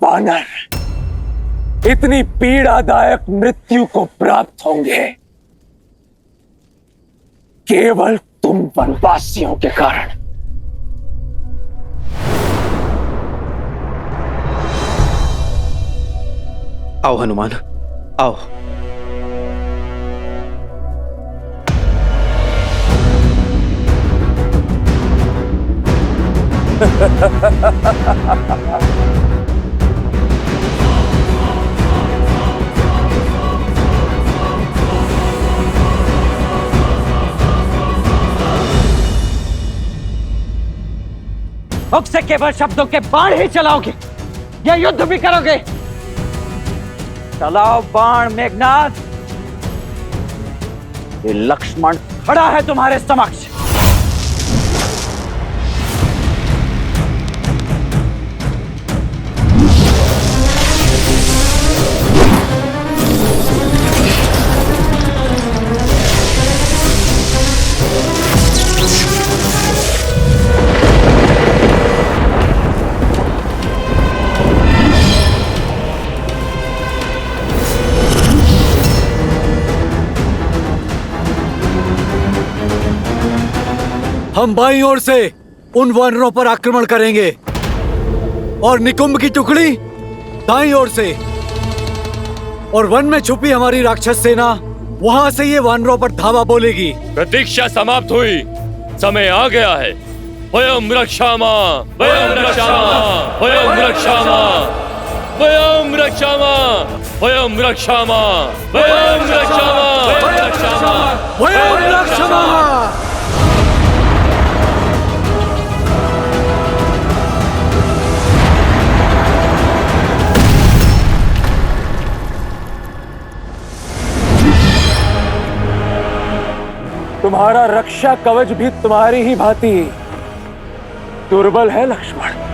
वानर इतनी पीड़ादायक मृत्यु को प्राप्त होंगे केवल तुम वनवासियों के कारण। आओ हनुमान, आओ। मुख से केवल शब्दों के बाण ही चलाओगे या युद्ध भी करोगे? चलाओ बाण मेघनाथ। ये लक्ष्मण खड़ा है तुम्हारे समक्ष। हम बाईं ओर से उन वानरों पर आक्रमण करेंगे और निकुंभ की टुकड़ी दाईं ओर से, और वन में छुपी हमारी राक्षस सेना वहां से ये वानरों पर धावा बोलेगी। प्रतीक्षा समाप्त हुई, समय आ गया है। वयम रक्षामा, वयम रक्षामा, वयम रक्षामा, वयम रक्षामा, वयम रक्षामा, वयम रक्षामा, वयम रक्षामा, वयम रक्षामा। तुम्हारा रक्षा कवच भी तुम्हारी ही भांति दुर्बल है लक्ष्मण।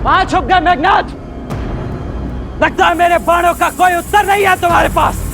कहां छुप गए मेघनाथ? लगता है मेरे बाणों का कोई उत्तर नहीं है तुम्हारे पास।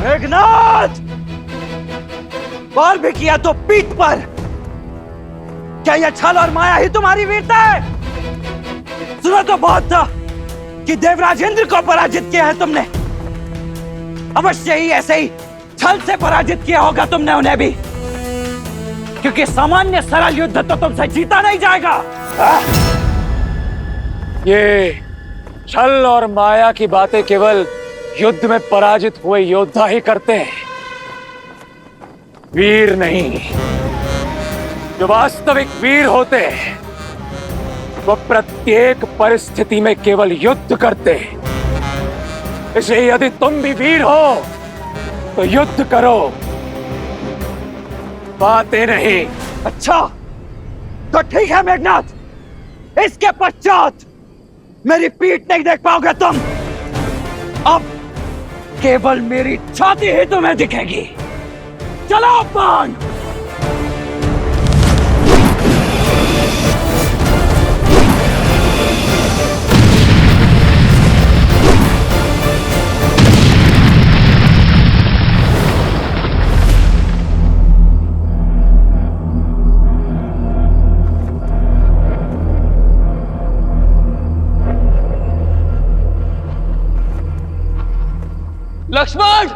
मेघनाथ, बार भी किया तो पीठ पर। क्या यह छल और माया ही तुम्हारी वीरता है? सुना तो बहुत था कि देवराज इंद्र को पराजित किया है तुमने। अवश्य ही ऐसे ही छल से पराजित किया होगा तुमने उन्हें भी, क्योंकि सामान्य सरल युद्ध तो तुमसे जीता नहीं जाएगा। ये छल और माया की बातें केवल युद्ध में पराजित हुए योद्धा ही करते हैं, वीर नहीं। जो वास्तविक वीर होते हैं वो प्रत्येक परिस्थिति में केवल युद्ध करते हैं। इसलिए यदि तुम भी वीर हो तो युद्ध करो, बातें नहीं। अच्छा तो ठीक है मेघनाथ, इसके पश्चात मेरी पीठ नहीं देख पाओगे तुम। अब केवल मेरी छाती ही तुम्हें दिखेगी। चलो बाण। लक्ष्मण,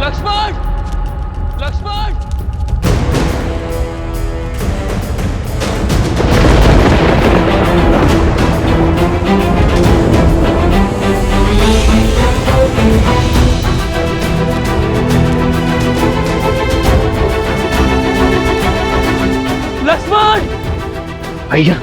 लक्ष्मण, लक्ष्मण। भैया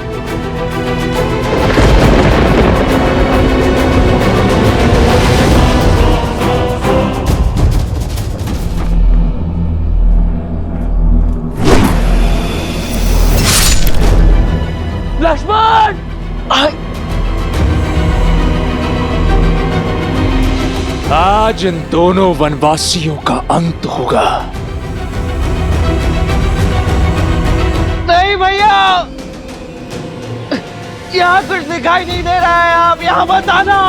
लक्ष्मण! आज इन दोनों वनवासियों का अंत होगा। नहीं भैया, यहाँ कुछ दिखाई नहीं दे रहा है, आप यहाँ मत आना।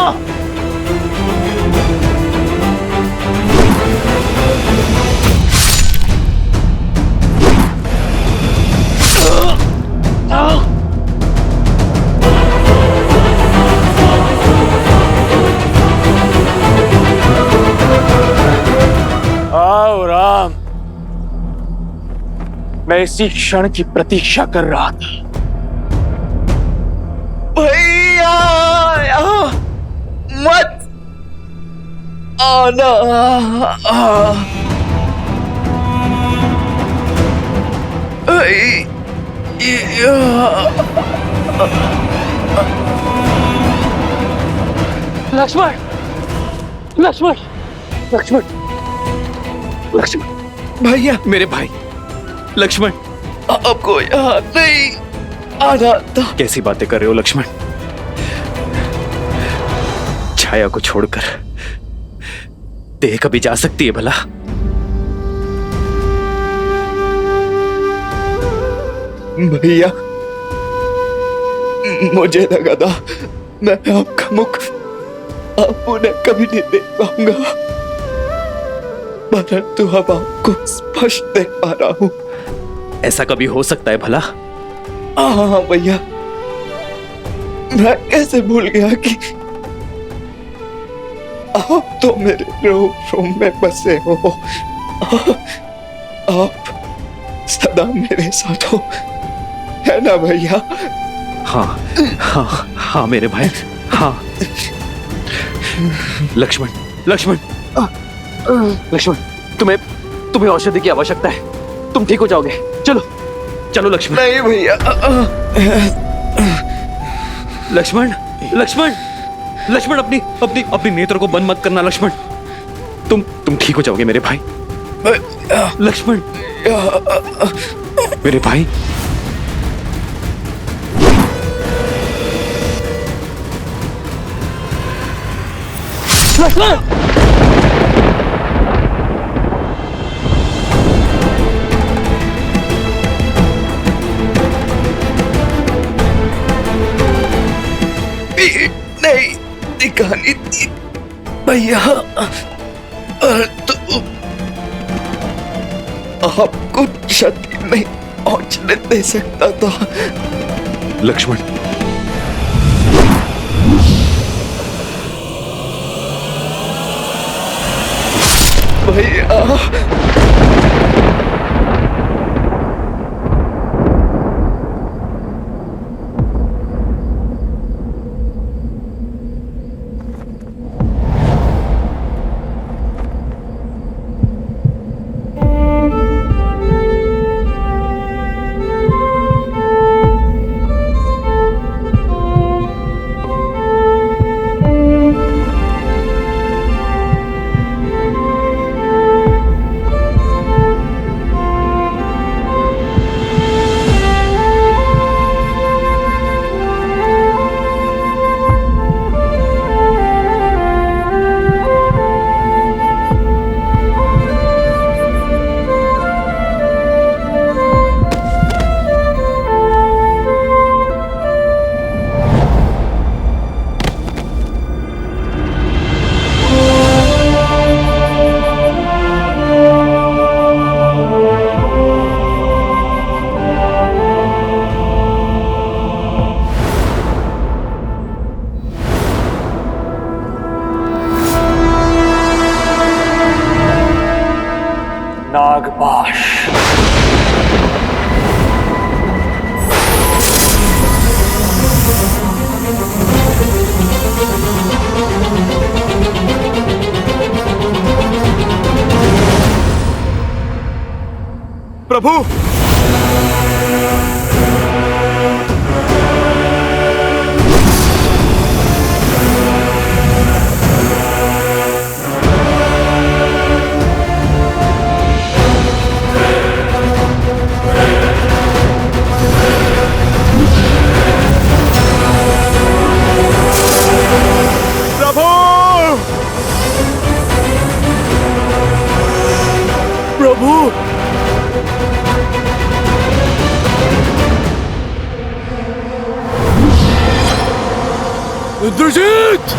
आओ राम, मैं इसी क्षण की प्रतीक्षा कर रहा था। भैया मत आना। लक्ष्मण, लक्ष्मण, लक्ष्मण, लक्ष्मण, भैया मेरे भाई लक्ष्मण, आपको यहाँ नहीं आना था। कैसी बातें कर रहे हो लक्ष्मण? छाया को छोड़कर देह कभी जा सकती है भला? भैया मुझे लगा था मैं आपका मुख आप उन्हें कभी नहीं देख पाऊंगा, परंतु अब आपको स्पष्ट देख पा रहा हूं। ऐसा कभी हो सकता है भला? हाँ भैया, मैं कैसे भूल गया कि आप तो मेरे रूम में बसे हो। आप सदा मेरे साथ हो, है ना भैया? हाँ हाँ हाँ मेरे भाई, हाँ। लक्ष्मण, लक्ष्मण, लक्ष्मण, तुम्हें औषधि की आवश्यकता है। तुम ठीक हो जाओगे। चलो चलो लक्ष्मण। नहीं भैया। लक्ष्मण, लक्ष्मण, लक्ष्मण, अपनी अपनी अपनी नेत्र को बंद मत करना लक्ष्मण। तुम ठीक हो जाओगे मेरे भाई। लक्ष्मण, मेरे भाई। लक्ष्मण! नहीं दिखानी थी भैया, तो आपको क्षति नहीं पहुंचने दे सकता था। लक्ष्मण, भैया नागपाश। प्रभु, इंद्रजीत!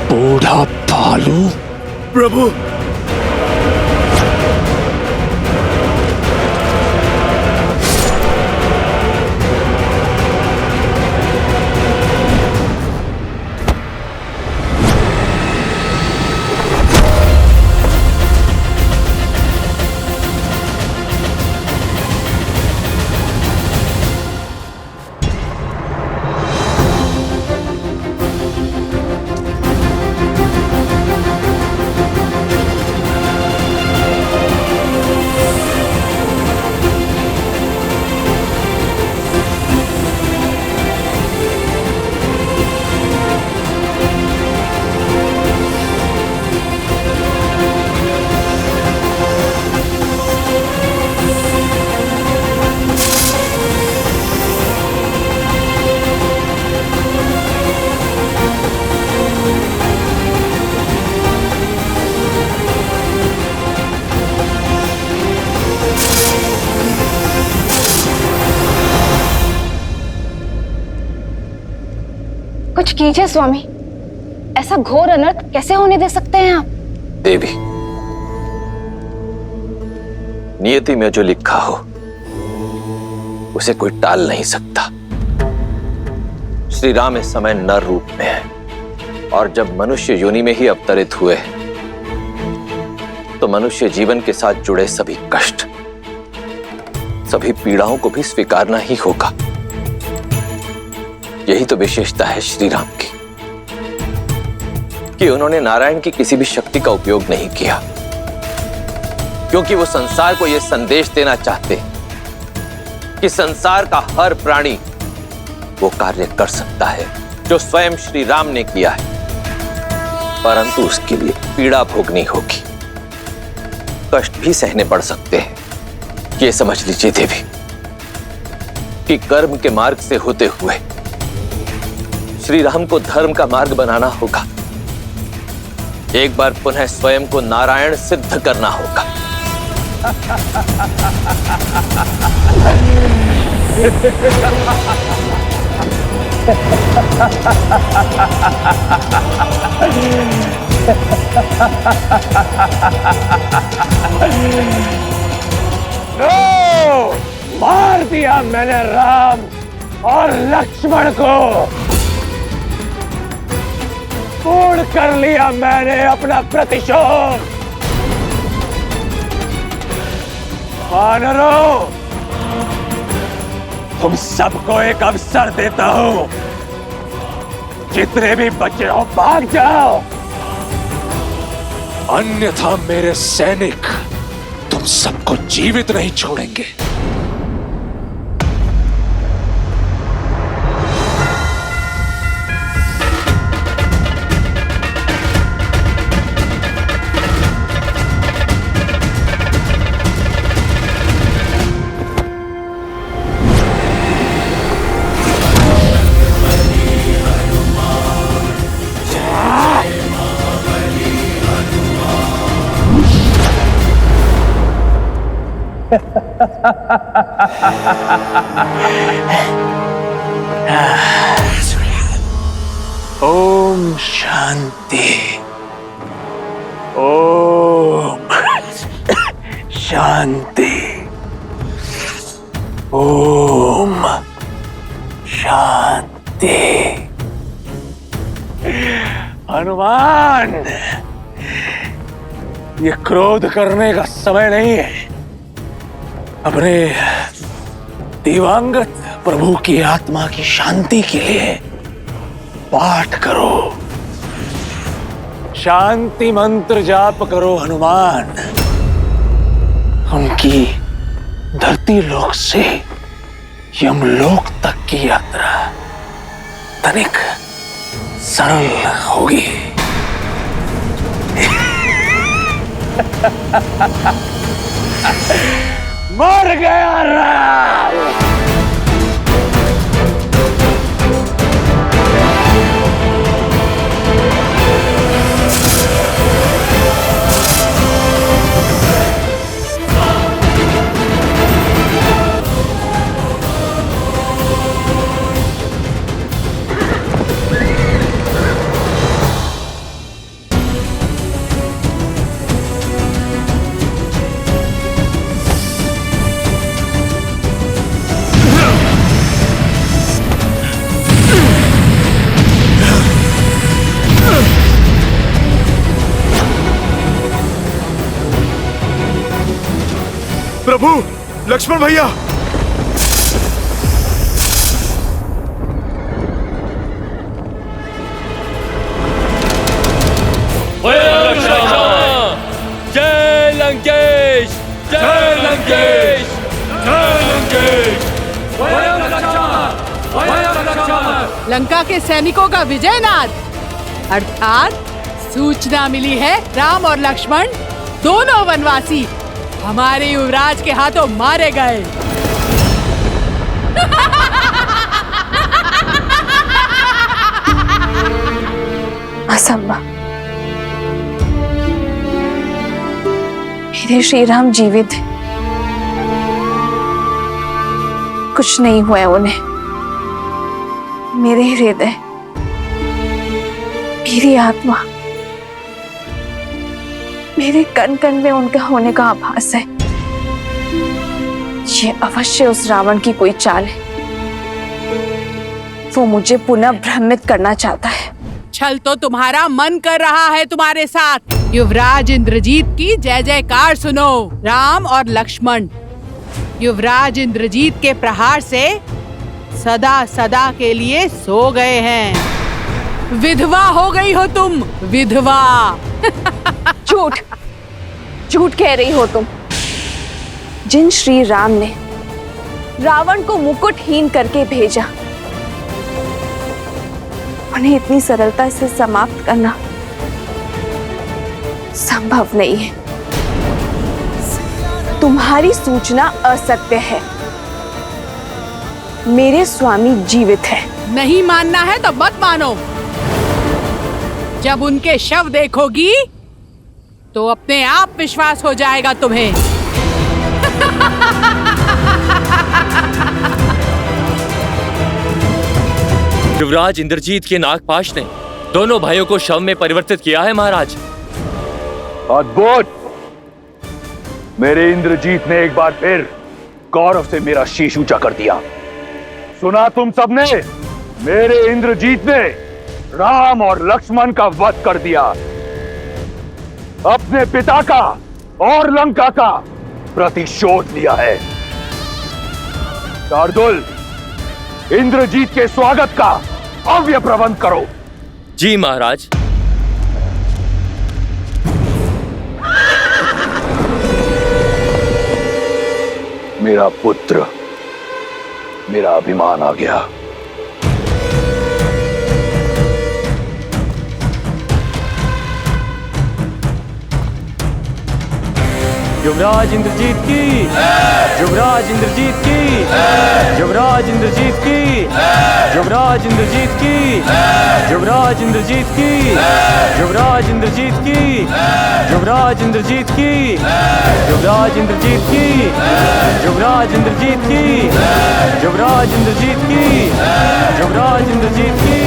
बूढ़ा भालू। प्रभु, कुछ कीजिए स्वामी, ऐसा घोर अनर्थ कैसे होने दे सकते हैं आप? देवी, नियति में जो लिखा हो उसे कोई टाल नहीं सकता। श्री राम इस समय नर रूप में है और जब मनुष्य योनि में ही अवतरित हुए तो मनुष्य जीवन के साथ जुड़े सभी कष्ट, सभी पीड़ाओं को भी स्वीकारना ही होगा। यही तो विशेषता है श्री राम की कि उन्होंने नारायण की किसी भी शक्ति का उपयोग नहीं किया, क्योंकि वो संसार को यह संदेश देना चाहते कि संसार का हर प्राणी वो कार्य कर सकता है जो स्वयं श्री राम ने किया है, परंतु उसके लिए पीड़ा भोगनी होगी, कष्ट भी सहने पड़ सकते हैं। ये समझ लीजिए देवी कि कर्म के मार्ग से होते हुए श्री राम को धर्म का मार्ग बनाना होगा। एक बार पुनः स्वयं को नारायण सिद्ध करना होगा। नो! मार दिया मैंने राम और लक्ष्मण को, पूर्ण कर लिया मैंने अपना प्रतिशोध। वानरों, तुम सबको एक अवसर देता हूं, जितने भी बचे हो भाग जाओ, अन्यथा मेरे सैनिक तुम सबको जीवित नहीं छोड़ेंगे। ओम शांति, ओम शांति, ओम शांति। हनुमान, ये क्रोध करने का समय नहीं है। अपने दिवंगत प्रभु की आत्मा की शांति के लिए पाठ करो, शांति मंत्र जाप करो हनुमान। उनकी धरती लोक से यमलोक तक की यात्रा तनिक सरल होगी। मर गया राम। प्रभु, लक्ष्मण भैया। स्वयं श्यामा, जय लंकेश, जय लंकेश, जय लंकेश। लंका के सैनिकों का विजय नाद, अर्थात सूचना मिली है राम और लक्ष्मण दोनों वनवासी हमारे युवराज के हाथों मारे गए। असंभव। मेरे श्री राम जीवित हैं। कुछ नहीं हुआ है उन्हें। मेरे हृदय, मेरी आत्मा, मेरे कण कण में उनका होने का आभास है। ये अवश्य उस रावण की कोई चाल है। वो मुझे पुनः भ्रमित करना चाहता है। छल तो तुम्हारा मन कर रहा है तुम्हारे साथ। युवराज इंद्रजीत की जय जयकार सुनो। राम और लक्ष्मण युवराज इंद्रजीत के प्रहार से सदा सदा के लिए सो गए हैं। विधवा हो गई हो तुम, विधवा। झूठ, झूठ कह रही हो तुम। जिन श्री राम ने रावण को मुकुटहीन करके भेजा, उन्हें इतनी सरलता से समाप्त करना संभव नहीं है। तुम्हारी सूचना असत्य है। मेरे स्वामी जीवित है। नहीं मानना है तो मत मानो। जब उनके शव देखोगी तो अपने आप विश्वास हो जाएगा तुम्हें। युवराज इंद्रजीत के नागपाश ने दोनों भाइयों को शव में परिवर्तित किया है महाराज। अद्भुत। मेरे इंद्रजीत ने एक बार फिर गौरव से मेरा शीश ऊंचा कर दिया। सुना तुम सबने? मेरे इंद्रजीत ने राम और लक्ष्मण का वध कर दिया। अपने पिता का और लंका का प्रतिशोध लिया है। शार्दुल, इंद्रजीत के स्वागत का भव्य प्रबंध करो। जी महाराज। मेरा पुत्र, मेरा अभिमान आ गया। युवराज इंद्रजीत की, युवराज इंद्रजीत की, युवराज इंद्रजीत की, युवराज इंद्रजीत की, युवराज इंद्रजीत की, युवराज इंद्रजीत की, युवराज इंद्रजीत की, युवराज इंद्रजीत की, युवराज इंद्रजीत की, युवराज इंद्रजीत की, युवराज इंद्रजीत की,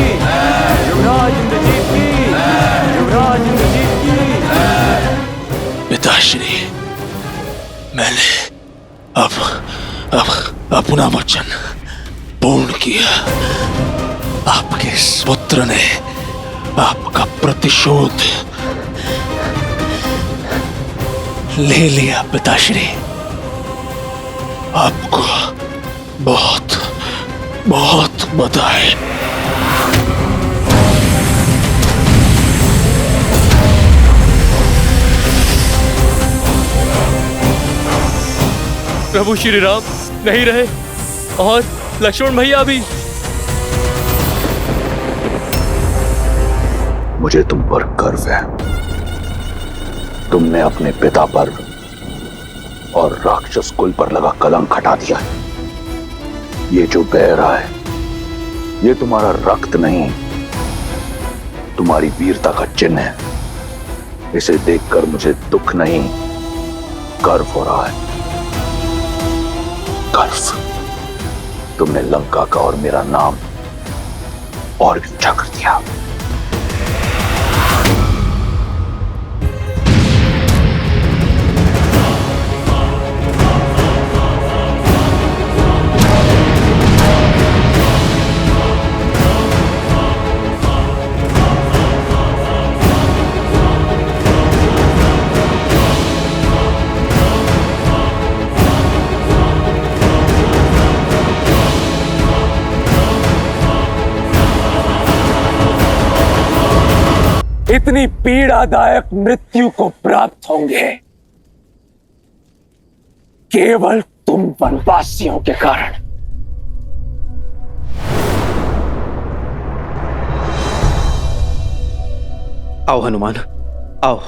युवराज इंद्रजीत की, युवराज इंद्रजीत की। पिताश्री, मैंने अब अपना वचन पूर्ण किया। आपके इस पुत्र ने आपका प्रतिशोध ले लिया। पिताश्री, आपको बहुत बहुत बधाई। प्रभु श्री राम नहीं रहे और लक्ष्मण भैया भी। मुझे तुम पर गर्व है। तुमने अपने पिता पर और राक्षस कुल पर लगा कलंक हटा दिया। ये जो बह रहा है, ये तुम्हारा रक्त नहीं, तुम्हारी वीरता का चिन्ह है। इसे देखकर मुझे दुख नहीं, गर्व हो रहा है। गर्व। तुमने लंका का और मेरा नाम और भी ऊंचा कर दिया। इतनी पीड़ादायक मृत्यु को प्राप्त होंगे केवल तुम वनवासियों के कारण। आओ हनुमान, आओ।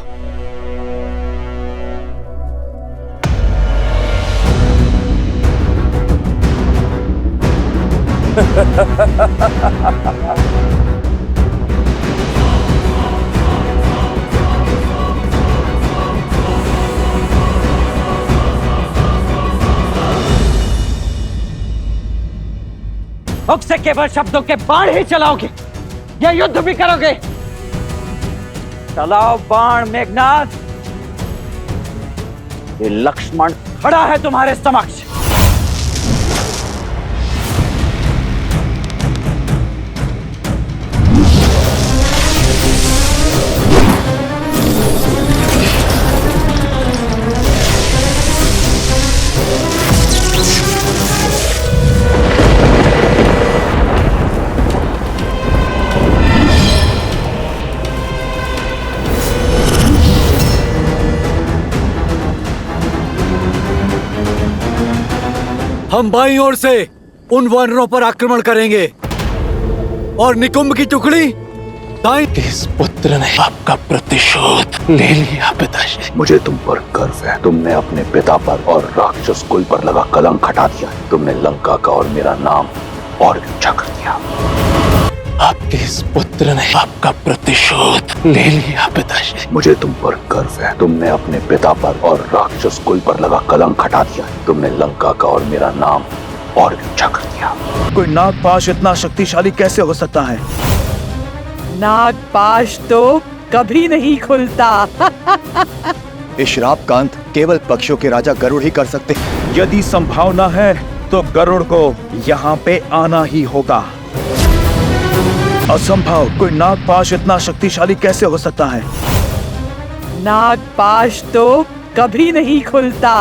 मुख से केवल शब्दों के बाण ही चलाओगे या युद्ध भी करोगे? चलाओ बाण मेघनाथ। ये लक्ष्मण खड़ा है तुम्हारे समक्ष। हम बाईं ओर से उन वानरों पर आक्रमण करेंगे और निकुंभ की टुकड़ी दाईं। इस पुत्र ने आपका प्रतिशोध ले लिया पिताजी। मुझे तुम पर गर्व है। तुमने अपने पिता पर और राक्षस कुल पर लगा कलंक हटा दिया। तुमने लंका का और मेरा नाम और भी ऊंचा कर दिया। आपके इस पुत्र ने आपका प्रतिशोध ले लिया पिताजी। मुझे तुम पर गर्व है। तुमने अपने पिता पर और राक्षस कुल पर लगा कलंक हटा दिया। तुमने लंका का और मेरा नाम और भी ऊंचा कर दिया। कोई नागपाश इतना शक्तिशाली कैसे हो सकता है? नागपाश तो कभी नहीं खुलता। ये श्राप का अंत केवल पक्षियों के राजा गरुड़ ही कर सकते। यदि संभावना है तो गरुड़ को यहाँ पे आना ही होगा। असंभव, कोई नागपाश इतना शक्तिशाली कैसे हो सकता है? नागपाश तो कभी नहीं खुलता।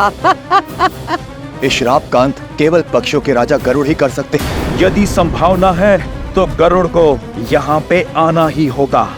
इस श्राप का अंत केवल पक्षियों के राजा गरुड़ ही कर सकते। यदि संभावना है तो गरुड़ को यहाँ पे आना ही होगा।